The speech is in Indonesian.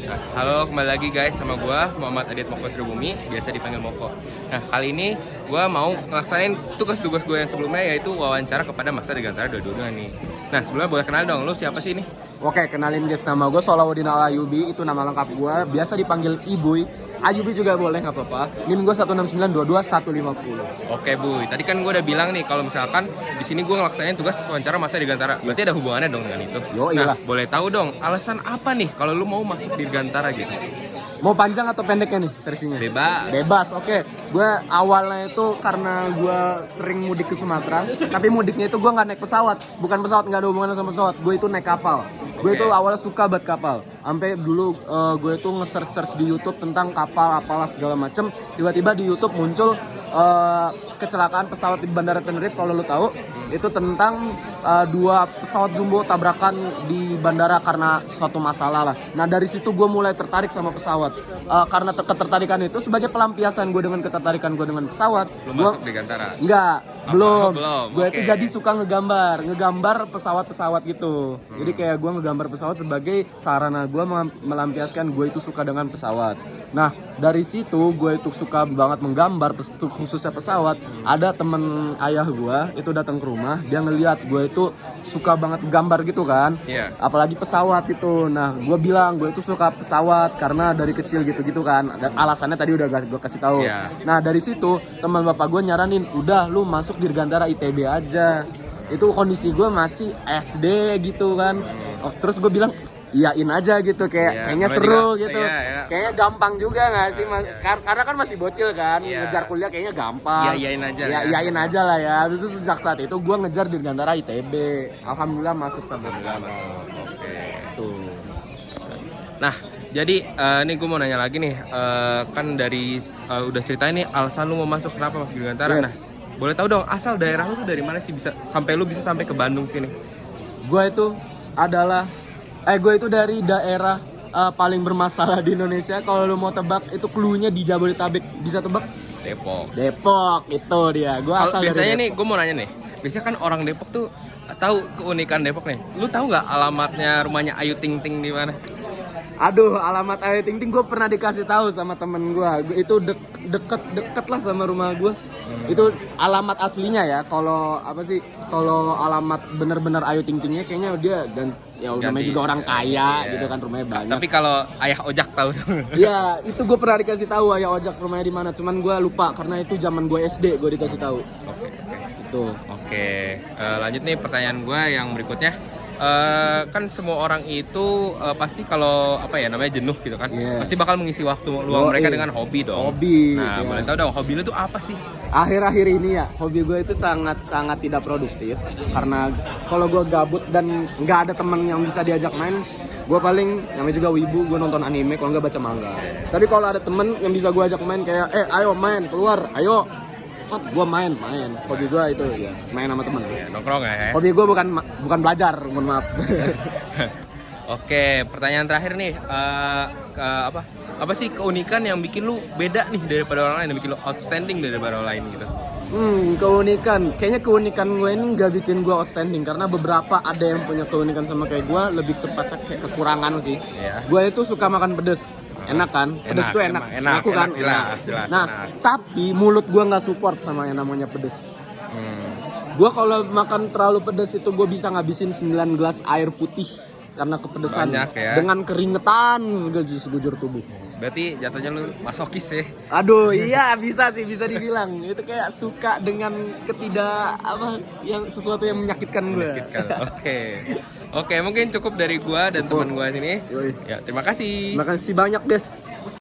Nah, halo, kembali lagi guys sama gua Muhammad Adit Moko Sribumi, biasa dipanggil Moko. Nah, kali ini gua mau ngelaksanain tugas-tugas gue yang sebelumnya, yaitu wawancara kepada Master Dirgantara 22 nih. Nah, sebelumnya boleh kenal dong, lu siapa sih ini? Oke, kenalin guys, nama gue Solahuddin Al-Ayubi, itu nama lengkap gue, biasa dipanggil Ibuy. Ayubi juga boleh, nggak apa-apa. NIM gue 16922-150. Oke, Buy. Tadi kan gue udah bilang nih kalau misalkan di sini gue ngelaksanain tugas wawancara Master Dirgantara. Berarti ada hubungannya dong dengan itu. Yo, nah, iyalah. boleh tahu dong alasan apa nih kalau lu mau masuk Dirgantara gitu? Mau panjang atau pendeknya nih versinya? Bebas. Bebas, oke. Gue awalnya itu karena gue sering mudik ke Sumatera, tapi mudiknya itu gue nggak naik pesawat. Bukan pesawat, nggak ada hubungannya sama pesawat. Gue itu naik kapal. Gue itu awalnya suka banget kapal. Sampai dulu gue itu nge-search di YouTube tentang kapal, apalah segala macem. Tiba-tiba di YouTube muncul kecelakaan pesawat di Bandara Tenerife, kalau lo tahu. Itu tentang dua pesawat jumbo tabrakan di bandara karena suatu masalah lah. Nah, dari situ gue mulai tertarik sama pesawat. Karena ketertarikan itu sebagai pelampiasan gue dengan ketertarikan gue dengan pesawat. Lu masuk Dirgantara? Enggak, belum. Gue Oke. itu jadi suka ngegambar pesawat-pesawat gitu. Jadi kayak gue ngegambar pesawat sebagai sarana gue melampiaskan gue itu suka dengan pesawat. Nah, dari situ gue itu suka banget menggambar, khususnya pesawat. Ada temen ayah gue itu datang ke rumah, dia ngeliat gue itu suka banget gambar gitu kan. Iya. Apalagi pesawat itu. Nah, gue bilang gue itu suka pesawat karena dari kecil gitu kan. Dan alasannya tadi udah gue kasih tahu. Iya. Nah, dari situ teman bapak gue nyaranin, udah lu masuk Dirgantara ITB aja. Itu kondisi gue masih SD gitu kan. Terus gue bilang iyain aja gitu, kayaknya seru juga, gitu. iya. Kayaknya gampang juga nggak sih, Mas? Karena kan masih bocil kan, Iya. ngejar kuliah kayaknya gampang. Iyain aja. Ya, iyain aja lah ya. Terus sejak saat itu gue ngejar Dirgantara ITB. Alhamdulillah masuk sampai sekarang. Oke. Tuh. Nah, jadi ini gue mau nanya lagi nih, kan dari udah ceritain nih alasan lu mau masuk kenapa masuk Dirgantara. Yes. Nah, boleh tahu dong asal daerah lu tuh dari mana sih bisa sampai lu bisa sampai ke Bandung sini? Gue itu dari daerah paling bermasalah di Indonesia. Kalau lu mau tebak, itu cluenya di Jabodetabek. Bisa tebak? Depok, itu dia. Gue Kalau asal biasanya dari nih, gue mau nanya nih. Biasanya kan orang Depok tuh tahu keunikan Depok nih. Lu tahu nggak alamatnya rumahnya Ayu Ting Ting di mana? Aduh, alamat Ayu Ting Ting gue pernah dikasih tahu sama temen gue. Itu deket lah sama rumah gue. Itu alamat aslinya ya. Kalau alamat bener-bener Ayu Ting Tingnya kayaknya dia dan ya namanya juga orang kaya Iya. gitu kan, rumahnya banyak. Tapi kalau Ayah Ojak tahu dong. Iya, itu gue pernah dikasih tahu Ayah Ojak rumahnya di mana. Cuman gue lupa karena itu zaman gue SD gue dikasih tahu. Itu. Oke, lanjut nih pertanyaan gue yang berikutnya. Kan semua orang itu pasti kalau namanya jenuh gitu kan, Yeah. pasti bakal mengisi waktu luang mereka dengan hobi dong. Hobi. Nah, ya. boleh tahu dong hobi lu tuh apa sih? Akhir-akhir ini ya, hobi gue itu sangat tidak produktif. Karena kalau gue gabut dan nggak ada teman yang bisa diajak main, gue paling namanya juga wibu, gue nonton anime, kalau nggak baca manga. Tapi kalau ada temen yang bisa gue ajak main kayak, ayo main keluar, ayo, gue main. Hobi gue itu ya main sama temen. Ya, nongkrong ya. Hobi gue bukan belajar, mohon maaf. Oke, pertanyaan terakhir nih, apa sih keunikan yang bikin lu beda nih daripada orang lain, yang bikin lu outstanding daripada orang lain gitu? Kayaknya keunikan gue ini nggak bikin gue outstanding karena beberapa ada yang punya keunikan sama kayak gue, lebih tepatnya kayak kekurangan sih. Iya. Gue itu suka makan pedes, enak kan? Pedes tuh enak, aku kan. jelas, Nah, enak. tapi mulut gue nggak support sama yang namanya pedes. Gue kalau makan terlalu pedes itu gue bisa ngabisin 9 gelas air putih karena kepedesan. Banyak ya. Dengan keringetan segujur tubuh. Berarti jatuhnya lu masokis ya? Aduh, iya bisa dibilang. Itu kayak suka dengan yang sesuatu yang menyakitkan gue. Oke, mungkin cukup dari gua dan teman gua sini. Yoi. Ya, terima kasih. Terima kasih banyak, Des.